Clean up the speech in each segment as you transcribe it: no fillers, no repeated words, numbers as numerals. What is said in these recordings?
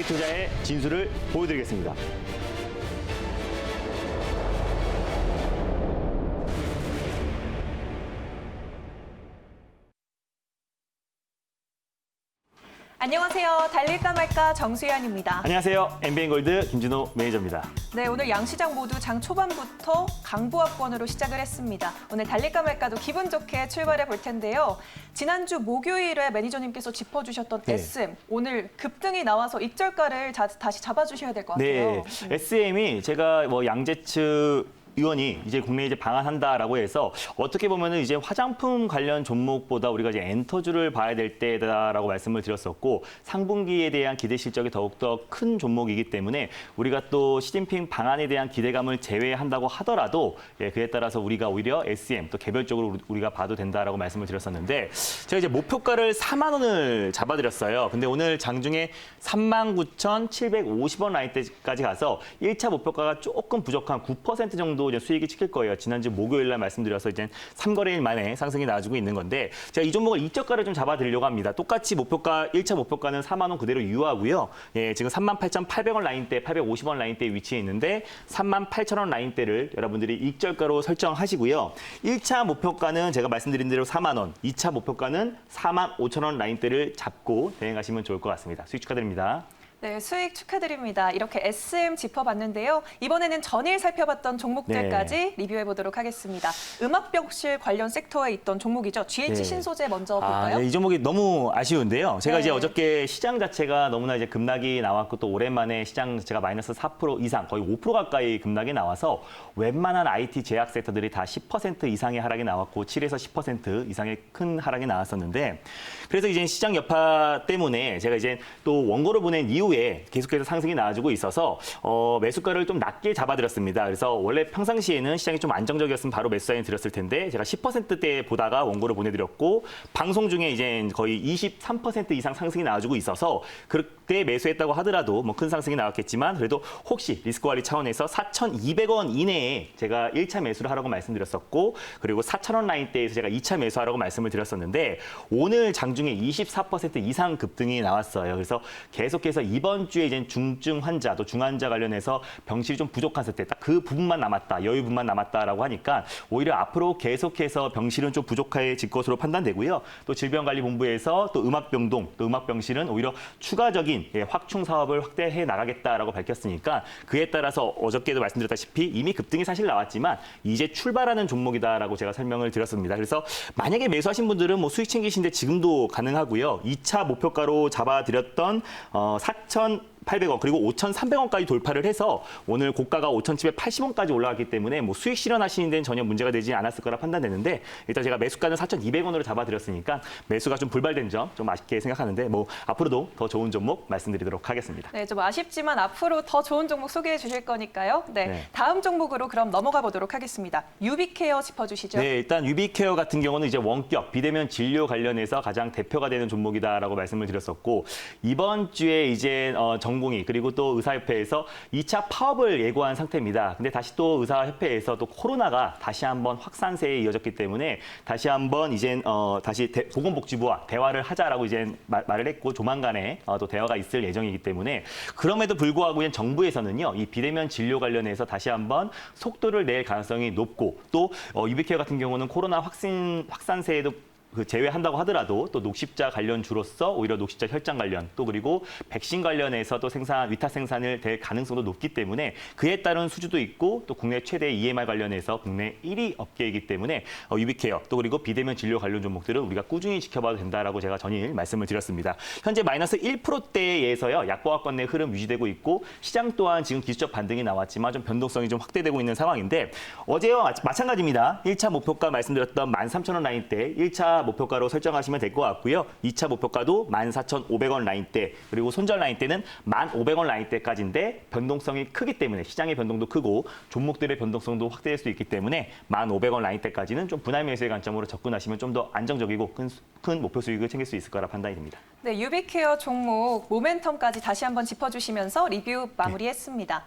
장기투자의 진수를 보여드리겠습니다. 안녕하세요. 달릴까 말까 정수연입니다. 안녕하세요. MBN골드 김진호 매니저입니다. 네, 오늘 양시장 모두 장 초반부터 강보합권으로 시작을 했습니다. 오늘 달릴까 말까도 기분 좋게 출발해 볼 텐데요. 지난주 목요일에 매니저님께서 짚어주셨던 네. SM, 오늘 급등이 나와서 익절가를 다시 잡아주셔야 될 것 네, 같아요. SM이 제가 양재츠 의원이 이제 국내에 이제 방한한다라고 해서 어떻게 보면은 이제 화장품 관련 종목보다 우리가 이제 엔터주를 봐야 될 때다라고 말씀을 드렸었고 상분기에 대한 기대 실적이 더욱더 큰 종목이기 때문에 우리가 또 시진핑 방한에 대한 기대감을 제외한다고 하더라도 그에 따라서 우리가 오히려 SM 또 개별적으로 우리가 봐도 된다라고 말씀을 드렸었는데 제가 이제 목표가를 4만 원을 잡아드렸어요. 근데 오늘 장중에 39,750원 라인대까지 가서 1차 목표가가 조금 부족한 9% 정도 이제 수익이 찍힐 거예요. 지난주 목요일 날 말씀드려서 이제 3거래일 만에 상승이 나와주고 있는 건데 제가 이 종목을 이적가를 좀 잡아드리려고 합니다. 똑같이 목표가 1차 목표가는 4만 원 그대로 유효하고요. 지금 38,800원 라인대, 850원 라인대에 위치해 있는데 38,000원 라인대를 여러분들이 익절가로 설정하시고요. 1차 목표가는 제가 말씀드린 대로 4만 원, 2차 목표가는 4만 5천 원 라인대를 잡고 대응하시면 좋을 것 같습니다. 수익 축하드립니다. 네, 수익 축하드립니다. 이렇게 SM 짚어봤는데요. 이번에는 전일 살펴봤던 종목들까지 리뷰해 보도록 하겠습니다. 음압병실 관련 섹터에 있던 종목이죠. GH 신소재 먼저 볼까요? 이 종목이 너무 아쉬운데요. 제가 네. 이제 어저께 시장 자체가 너무나 이제 급락이 나왔고 또 오랜만에 시장 자체가 마이너스 4% 이상, 거의 5% 가까이 급락이 나와서 웬만한 IT 제약 섹터들이 다 10% 이상의 하락이 나왔고 7에서 10% 이상의 큰 하락이 나왔었는데 그래서 이제 시장 여파 때문에 제가 이제 또 원고를 보낸 이후에 계속해서 상승이 나와주고 있어서 매수가를 좀 낮게 잡아드렸습니다. 그래서 원래 평상시에는 시장이 좀 안정적이었으면 바로 매수 사인 드렸을 텐데 제가 10%대 보다가 원고를 보내드렸고 방송 중에 이제 거의 23% 이상 상승이 나와주고 있어서 그때 매수했다고 하더라도 뭐 큰 상승이 나왔겠지만 그래도 혹시 리스크 관리 차원에서 4,200원 이내에 제가 1차 매수를 하라고 말씀드렸었고 그리고 4,000원 라인대에서 제가 2차 매수하라고 말씀을 드렸었는데 오늘 장중에 24% 이상 급등이 나왔어요. 그래서 계속해서 이번 주에 이제 중증 환자 또 중환자 관련해서 병실이 좀 부족한 상태, 딱 그 부분만 남았다, 여유분만 남았다라고 하니까 오히려 앞으로 계속해서 병실은 좀 부족해질 것으로 판단되고요. 또 질병관리본부에서 또 음압병동, 또 음압병실은 오히려 추가적인 확충 사업을 확대해 나가겠다라고 밝혔으니까 그에 따라서 어저께도 말씀드렸다시피 이미 급등이 사실 나왔지만 이제 출발하는 종목이다라고 제가 설명을 드렸습니다. 그래서 만약에 매수하신 분들은 뭐 수익 챙기신데 지금도 가능하고요. 2차 목표가로 잡아드렸던 4,800원 그리고 5,300원까지 돌파를 해서 오늘 고가가 5,780원까지 올라갔기 때문에 뭐 수익 실현하시는 데는 전혀 문제가 되지 않았을 거라 판단되는데 일단 제가 매수가는 4,200원으로 잡아드렸으니까 매수가 좀 불발된 점 좀 아쉽게 생각하는데 뭐 앞으로도 더 좋은 종목 말씀드리도록 하겠습니다. 네, 좀 아쉽지만 앞으로 더 좋은 종목 소개해 주실 거니까요. 네, 다음 종목으로 그럼 넘어가 보도록 하겠습니다. 유비케어 짚어주시죠. 네, 일단 유비케어 같은 경우는 이제 원격 비대면 진료 관련해서 가장 대표가 되는 종목이다라고 말씀을 드렸었고 이번 주에 이제 전공의 그리고 또 의사협회에서 2차 파업을 예고한 상태입니다. 근데 다시 또 의사협회에서 또 코로나가 다시 한번 확산세에 이어졌기 때문에 다시 한번 이제 다시 보건복지부와 대화를 하자라고 이제 말을 했고 조만간에 또 대화가 있을 예정이기 때문에 그럼에도 불구하고 정부에서는요 이 비대면 진료 관련해서 다시 한번 속도를 낼 가능성이 높고 또 유비케어 같은 경우는 코로나 확산세에도 제외한다고 하더라도 또 녹십자 관련주로서 오히려 녹십자 혈장 관련 또 그리고 백신 관련해서 또 위탁 생산을 될 가능성도 높기 때문에 그에 따른 수주도 있고 또 국내 최대 EMR 관련해서 국내 1위 업계이기 때문에 유비케어 또 그리고 비대면 진료 관련 종목들은 우리가 꾸준히 지켜봐도 된다라고 제가 전일 말씀을 드렸습니다. 현재 마이너스 1%대에서요 약보합권 내 흐름 유지되고 있고 시장 또한 지금 기술적 반등이 나왔지만 좀 변동성이 좀 확대되고 있는 상황인데 어제와 마찬가지입니다. 1차 목표가 말씀드렸던 13,000원 라인대 1차 목표가로 설정하시면 될 것 같고요. 2차 목표가도 14,500원 라인대 그리고 손절 라인대는 1,500원 라인대까지인데 변동성이 크기 때문에 시장의 변동도 크고 종목들의 변동성도 확대될 수 있기 때문에 1,500원 라인대까지는 좀 분할 매수의 관점으로 접근하시면 좀 더 안정적이고 큰 목표 수익을 챙길 수 있을 거라 판단이 됩니다. 네, 유비케어 종목 모멘텀까지 다시 한번 짚어주시면서 리뷰 마무리했습니다.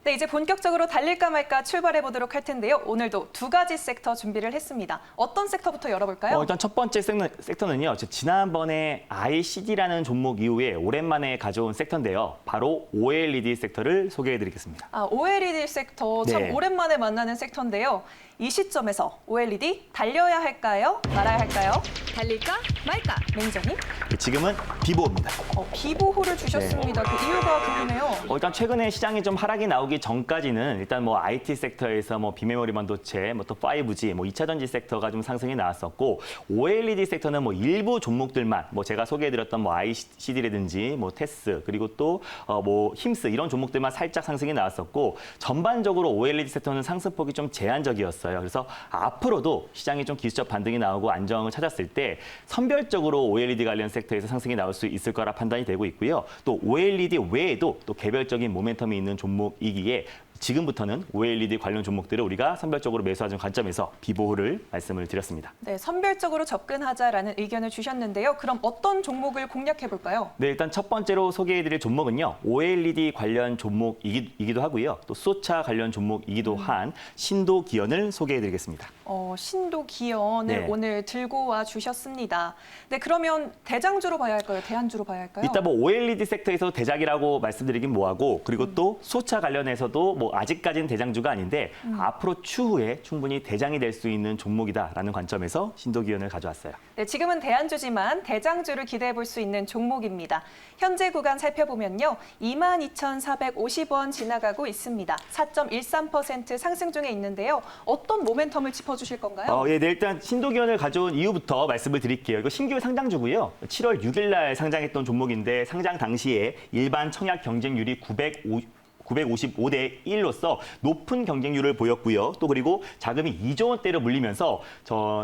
네, 이제 본격적으로 달릴까 말까 출발해 보도록 할 텐데요. 오늘도 두 가지 섹터 준비를 했습니다. 어떤 섹터부터 열어볼까요? 일단 첫 번째 섹터는요. 지난번에 ICD라는 종목 이후에 오랜만에 가져온 섹터인데요. 바로 OLED 섹터를 소개해드리겠습니다. OLED 섹터 참 네. 오랜만에 만나는 섹터인데요. 이 시점에서 OLED 달려야 할까요? 말아야 할까요? 달릴까 말까? 매니저님? 지금은 비보입니다. 비보호를 주셨습니다. 그 이유가 궁금해요. 일단 최근에 시장이 좀 하락이 나오기 전까지는 일단 뭐 IT 섹터에서 뭐 비메모리 반도체, 뭐 또 5G, 뭐 2차 전지 섹터가 좀 상승이 나왔었고 OLED 섹터는 뭐 일부 종목들만 뭐 제가 소개해드렸던 뭐 ICD라든지 뭐 테스 그리고 또 뭐 힘스 이런 종목들만 살짝 상승이 나왔었고 전반적으로 OLED 섹터는 상승폭이 좀 제한적이었어요. 그래서 앞으로도 시장이 좀 기술적 반등이 나오고 안정을 찾았을 때 선별적으로 OLED 관련 섹터에서 상승이 나올 수 있을 거라 판단이 되고 있고요. 또 OLED 외에도 또 개별적인 모멘텀이 있는 종목이기에 지금부터는 OLED 관련 종목들을 우리가 선별적으로 매수하는 관점에서 비보호를 말씀을 드렸습니다. 네, 선별적으로 접근하자라는 의견을 주셨는데요. 그럼 어떤 종목을 공략해 볼까요? 네, 일단 첫 번째로 소개해드릴 종목은요. OLED 관련 종목이기도 하고요. 또 수소차 관련 종목이기도 한 신도기연을 소개해드리겠습니다. 신도기연을 네. 오늘 들고 와 주셨습니다. 네, 그러면 대장주로 봐야 할까요? 대안주로 봐야 할까요? 이따 뭐 OLED 섹터에서 대작이라고 말씀드리긴 뭐하고 그리고 또 수소차 관련해서도 뭐 아직까지는 대장주가 아닌데 앞으로 추후에 충분히 대장이 될 수 있는 종목이다라는 관점에서 신도기연을 가져왔어요. 네, 지금은 대안주지만 대장주를 기대해 볼 수 있는 종목입니다. 현재 구간 살펴보면요. 22,450원 지나가고 있습니다. 4.13% 상승 중에 있는데요. 어떤 모멘텀을 짚어주실 건가요? 네, 일단 신도기연을 가져온 이유부터 말씀을 드릴게요. 이거 신규 상장주고요. 7월 6일 날 상장했던 종목인데 상장 당시에 일반 청약 경쟁률이 955대 1로서 높은 경쟁률을 보였고요. 또 그리고 자금이 2조 원대로 물리면서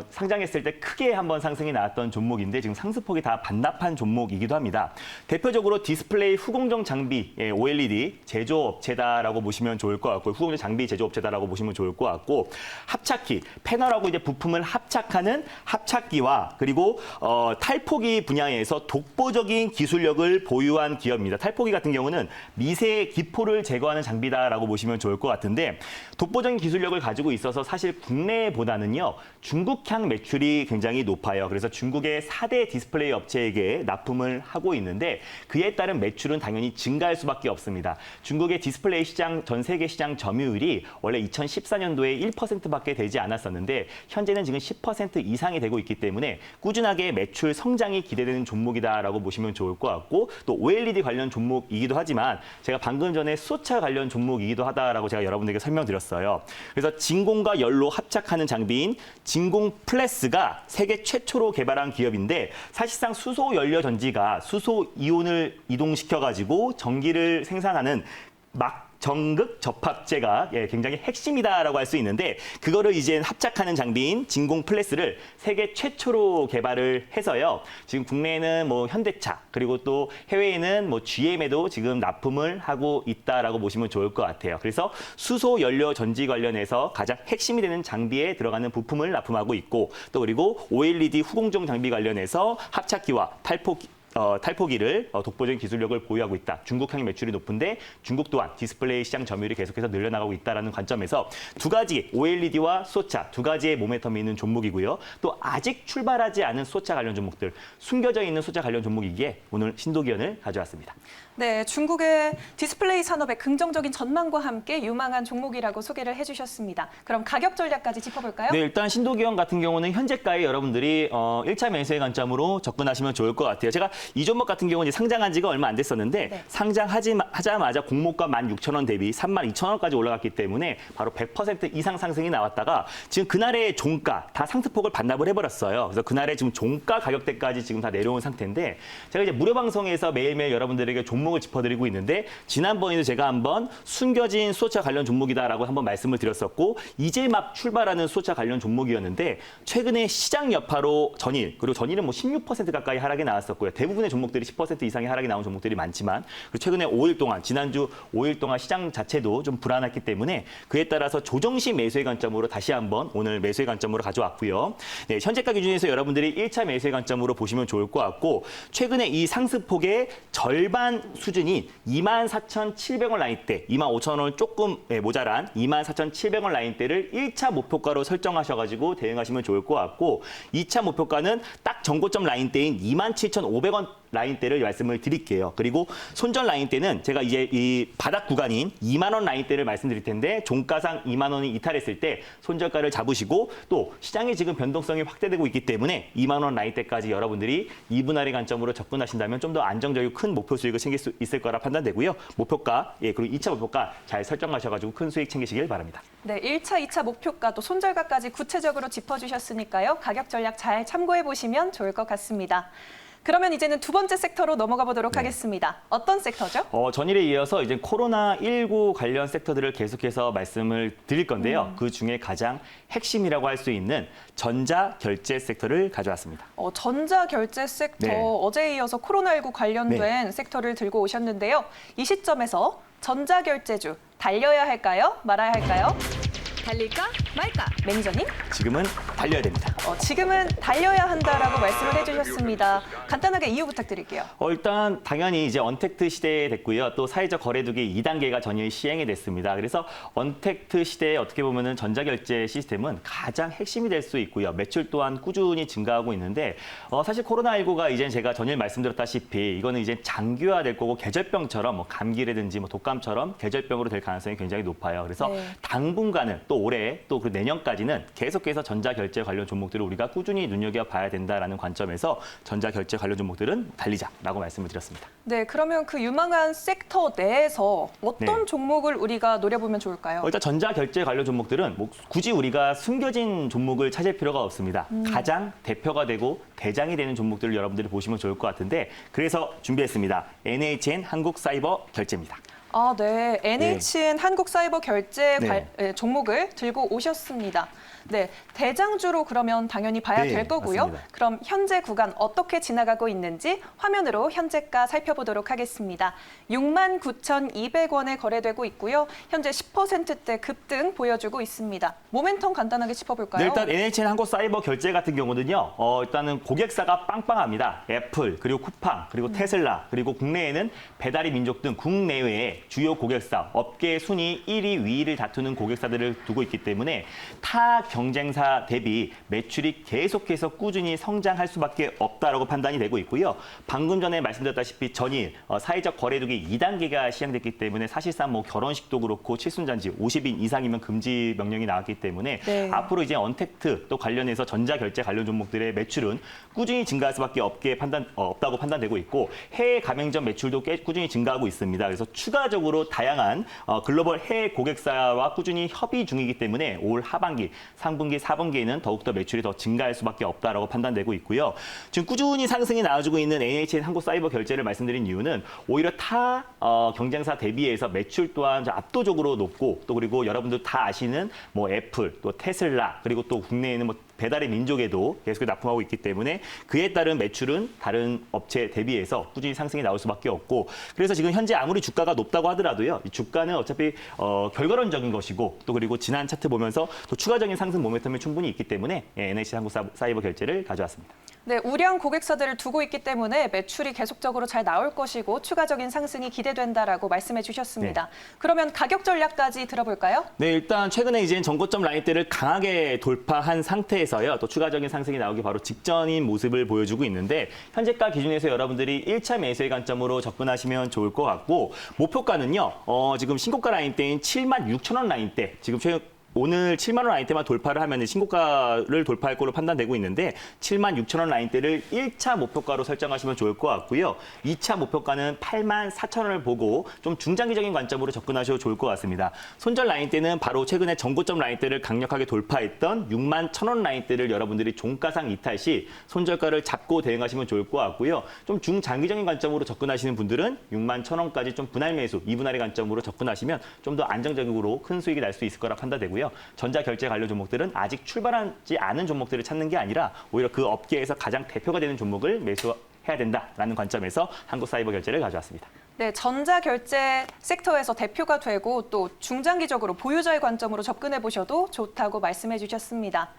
상장했을 때 크게 한번 상승이 나왔던 종목인데 지금 상승폭이 다 반납한 종목이기도 합니다. 대표적으로 디스플레이 후공정 장비 OLED 제조업체다라고 보시면 좋을 것 같고 후공정 장비 제조업체다라고 보시면 좋을 것 같고 합착기, 패널하고 이제 부품을 합착하는 합착기와 그리고 탈포기 분야에서 독보적인 기술력을 보유한 기업입니다. 탈포기 같은 경우는 미세 기포를 제거하는 장비다라고 보시면 좋을 것 같은데 독보적인 기술력을 가지고 있어서 사실 국내보다는요 중국향 매출이 굉장히 높아요. 그래서 중국의 4대 디스플레이 업체에게 납품을 하고 있는데 그에 따른 매출은 당연히 증가할 수밖에 없습니다. 중국의 디스플레이 시장 전 세계 시장 점유율이 원래 2014년도에 1%밖에 되지 않았었는데 현재는 지금 10% 이상이 되고 있기 때문에 꾸준하게 매출 성장이 기대되는 종목이다라고 보시면 좋을 것 같고 또 OLED 관련 종목이기도 하지만 제가 방금 전에 수소차 관련 종목이기도 하다라고 제가 여러분들에게 설명드렸어요. 그래서 진공과 열로 합착하는 장비인 진공 플러스가 세계 최초로 개발한 기업인데 사실상 수소 연료 전지가 수소 이온을 이동시켜가지고 전기를 생산하는 정극 접합제가 굉장히 핵심이다라고 할 수 있는데 그거를 이제 합착하는 장비인 진공 플러스를 세계 최초로 개발을 해서요. 지금 국내에는 뭐 현대차 그리고 또 해외에는 뭐 GM에도 지금 납품을 하고 있다라고 보시면 좋을 것 같아요. 그래서 수소 연료 전지 관련해서 가장 핵심이 되는 장비에 들어가는 부품을 납품하고 있고 또 그리고 OLED 후공정 장비 관련해서 합착기와 탈포기를 독보적인 기술력을 보유하고 있다. 중국향 매출이 높은데 중국 또한 디스플레이 시장 점유율이 계속해서 늘려나가고 있다는 관점에서 두 가지 OLED와 수소차 두 가지의 모멘텀이 있는 종목이고요. 또 아직 출발하지 않은 수소차 관련 종목들, 숨겨져 있는 수소차 관련 종목이기에 오늘 신도기연을 가져왔습니다. 네, 중국의 디스플레이 산업의 긍정적인 전망과 함께 유망한 종목이라고 소개를 해주셨습니다. 그럼 가격 전략까지 짚어볼까요? 네, 일단 신도기연 같은 경우는 현재가에 여러분들이 1차 매수의 관점으로 접근하시면 좋을 것 같아요. 제가 이 종목 같은 경우는 상장한 지가 얼마 안 됐었는데 네. 상장하자마자 공모가 12,000원 대비 32,000원까지 올라갔기 때문에 바로 100% 이상 상승이 나왔다가 지금 그날의 종가 다 상승폭을 반납을 해버렸어요. 그래서 그날의 지금 종가 가격대까지 지금 다 내려온 상태인데 제가 이제 무료 방송에서 매일매일 여러분들에게 종목을 짚어드리고 있는데 지난번에도 제가 한번 숨겨진 수소차 관련 종목이다라고 한번 말씀을 드렸었고 이제 막 출발하는 수소차 관련 종목이었는데 최근에 시장 여파로 전일 그리고 전일은 뭐 16% 가까이 하락이 나왔었고요. 대부분의 종목들이 10% 이상의 하락이 나온 종목들이 많지만 그리고 최근에 5일 동안 지난주 5일 동안 시장 자체도 좀 불안했기 때문에 그에 따라서 조정시 매수의 관점으로 다시 한번 오늘 매수의 관점으로 가져왔고요. 네, 현재가 기준에서 여러분들이 1차 매수의 관점으로 보시면 좋을 것 같고 최근에 이 상승폭의 절반 수준인 24,700원 라인대, 25,000원 조금 모자란 24,700원 라인대를 1차 목표가로 설정하셔가지고 대응하시면 좋을 것 같고 2차 목표가는 딱 전고점 라인대인 27,500원 라인대를 말씀을 드릴게요. 그리고 손절 라인대는 제가 이제 이 바닥 구간인 2만 원 라인대를 말씀드릴 텐데 종가상 2만 원이 이탈했을 때 손절가를 잡으시고 또 시장이 지금 변동성이 확대되고 있기 때문에 2만 원 라인대까지 여러분들이 2분할의 관점으로 접근하신다면 좀 더 안정적이고 큰 목표 수익을 챙길 수 있을 거라 판단되고요. 목표가, 그리고 2차 목표가 잘 설정하셔가지고 큰 수익 챙기시길 바랍니다. 네, 1차, 2차 목표가 또 손절가까지 구체적으로 짚어주셨으니까요. 가격 전략 잘 참고해 보시면 좋을 것 같습니다. 그러면 이제는 두 번째 섹터로 넘어가 보도록 하겠습니다. 어떤 섹터죠? 전일에 이어서 이제 코로나19 관련 섹터들을 계속해서 말씀을 드릴 건데요. 그 중에 가장 핵심이라고 할 수 있는 전자결제 섹터를 가져왔습니다. 전자결제 섹터, 네. 어제에 이어서 코로나19 관련된 섹터를 들고 오셨는데요. 이 시점에서 전자결제주 달려야 할까요? 말아야 할까요? 달릴까 말까? 매니저님? 지금은 달려야 됩니다. 지금은 달려야 한다라고 말씀을 해주셨습니다. 간단하게 이유 부탁드릴게요. 일단 당연히 이제 언택트 시대에 됐고요. 또 사회적 거래두기 2단계가 전일 시행이 됐습니다. 그래서 언택트 시대에 어떻게 보면은 전자결제 시스템은 가장 핵심이 될 수 있고요. 매출 또한 꾸준히 증가하고 있는데 사실 코로나19가 이제 제가 전일 말씀드렸다시피 이거는 이제 장기화될 거고 계절병처럼 뭐 감기라든지 뭐 독감처럼 계절병으로 될 가능성이 굉장히 높아요. 그래서 네. 당분간은 또 올해 또 그 내년까지는 계속해서 전자결제 관련 종목들을 우리가 꾸준히 눈여겨봐야 된다라는 관점에서 전자결제 관련 종목들은 달리자라고 말씀을 드렸습니다. 네, 그러면 그 유망한 섹터 내에서 어떤 네. 종목을 우리가 노려보면 좋을까요? 일단 전자결제 관련 종목들은 뭐 굳이 우리가 숨겨진 종목을 찾을 필요가 없습니다. 가장 대표가 되고 대장이 되는 종목들을 여러분들이 보시면 좋을 것 같은데 그래서 준비했습니다. NHN 한국사이버결제입니다. 네. NHN 한국사이버결제 네. 종목을 들고 오셨습니다. 네, 대장주로 그러면 당연히 봐야 네, 될 거고요. 맞습니다. 그럼 현재 구간 어떻게 지나가고 있는지 화면으로 현재가 살펴보도록 하겠습니다. 69,200원에 거래되고 있고요. 현재 10%대 급등 보여주고 있습니다. 모멘텀 간단하게 짚어볼까요? 네, 일단 NHN 한국사이버결제 같은 경우는요. 일단은 고객사가 빵빵합니다. 애플, 그리고 쿠팡, 그리고 테슬라, 그리고 국내에는 배달의 민족 등 국내외의 주요 고객사, 업계 순위 1위, 2위를 다투는 고객사들을 두고 있기 때문에 타 경쟁사 대비 매출이 계속해서 꾸준히 성장할 수밖에 없다라고 판단이 되고 있고요. 방금 전에 말씀드렸다시피 전일 사회적 거래두기 2단계가 시행됐기 때문에 사실상 뭐 결혼식도 그렇고 칠순잔치 50인 이상이면 금지 명령이 나왔기 때문에 네. 앞으로 이제 언택트 또 관련해서 전자결제 관련 종목들의 매출은 꾸준히 증가할 수밖에 없다고 판단되고 있고 해외 가맹점 매출도 꾸준히 증가하고 있습니다. 그래서 추가적으로 다양한 글로벌 해외 고객사와 꾸준히 협의 중이기 때문에 올 하반기, 상분기, 4분기에는 더욱더 매출이 더 증가할 수밖에 없다라고 판단되고 있고요. 지금 꾸준히 상승이 나와주고 있는 NHN 한국사이버결제를 말씀드린 이유는 오히려 타 경쟁사 대비해서 매출 또한 압도적으로 높고 또 그리고 여러분들 다 아시는 뭐 애플, 또 테슬라 그리고 또 국내에는 뭐 배달의 민족에도 계속 납품하고 있기 때문에 그에 따른 매출은 다른 업체 대비해서 꾸준히 상승이 나올 수밖에 없고 그래서 지금 현재 아무리 주가가 높다고 하더라도요. 이 주가는 어차피 결과론적인 것이고 또 그리고 지난 차트 보면서 또 추가적인 상승 모멘텀이 충분히 있기 때문에 NHN 한국사이버결제를 가져왔습니다. 네, 우량 고객사들을 두고 있기 때문에 매출이 계속적으로 잘 나올 것이고 추가적인 상승이 기대된다라고 말씀해 주셨습니다. 네. 그러면 가격 전략까지 들어볼까요? 네, 일단 최근에 이제 전고점 라인대를 강하게 돌파한 상태에서요. 또 추가적인 상승이 나오기 바로 직전인 모습을 보여주고 있는데 현재가 기준에서 여러분들이 1차 매수의 관점으로 접근하시면 좋을 것 같고 목표가는요. 지금 신고가 라인대인 76,000원 라인대 지금 오늘 7만 원 라인대만 돌파를 하면 신고가를 돌파할 거로 판단되고 있는데 76,000원 라인대를 1차 목표가로 설정하시면 좋을 것 같고요. 2차 목표가는 84,000원을 보고 좀 중장기적인 관점으로 접근하셔도 좋을 것 같습니다. 손절 라인대는 바로 최근에 전고점 라인대를 강력하게 돌파했던 61,000원 라인대를 여러분들이 종가상 이탈 시 손절가를 잡고 대응하시면 좋을 것 같고요. 좀 중장기적인 관점으로 접근하시는 분들은 61,000원까지 좀 분할 매수, 2분할의 관점으로 접근하시면 좀 더 안정적으로 큰 수익이 날 수 있을 거라 판단되고요. 전자결제 관련 종목들은 아직 출발하지 않은 종목들을 찾는 게 아니라 오히려 그 업계에서 가장 대표가 되는 종목을 매수해야 된다라는 관점에서 한국사이버결제를 가져왔습니다. 네, 전자결제 섹터에서 대표가 되고 또 중장기적으로 보유자의 관점으로 접근해 보셔도 좋다고 말씀해 주셨습니다.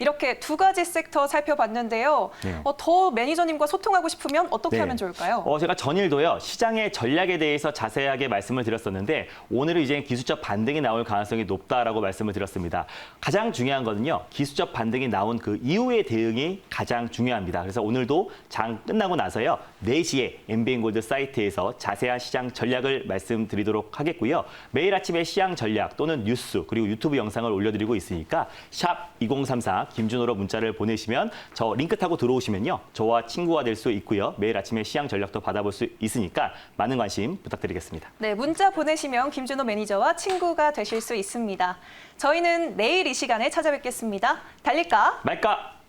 이렇게 두 가지 섹터 살펴봤는데요. 네. 더 매니저님과 소통하고 싶으면 어떻게 네. 하면 좋을까요? 제가 전일도요, 시장의 전략에 대해서 자세하게 말씀을 드렸었는데, 오늘은 이제 기술적 반등이 나올 가능성이 높다라고 말씀을 드렸습니다. 가장 중요한 거는요, 기술적 반등이 나온 그 이후의 대응이 가장 중요합니다. 그래서 오늘도 장 끝나고 나서요, 4시에 MBN골드 사이트에서 자세한 시장 전략을 말씀드리도록 하겠고요. 매일 아침에 시장 전략 또는 뉴스 그리고 유튜브 영상을 올려드리고 있으니까 샵 2034 김준호로 문자를 보내시면 저 링크 타고 들어오시면요, 저와 친구가 될 수 있고요. 매일 아침에 시장 전략도 받아볼 수 있으니까 많은 관심 부탁드리겠습니다. 네, 문자 보내시면 김준호 매니저와 친구가 되실 수 있습니다. 저희는 내일 이 시간에 찾아뵙겠습니다. 달릴까? 말까?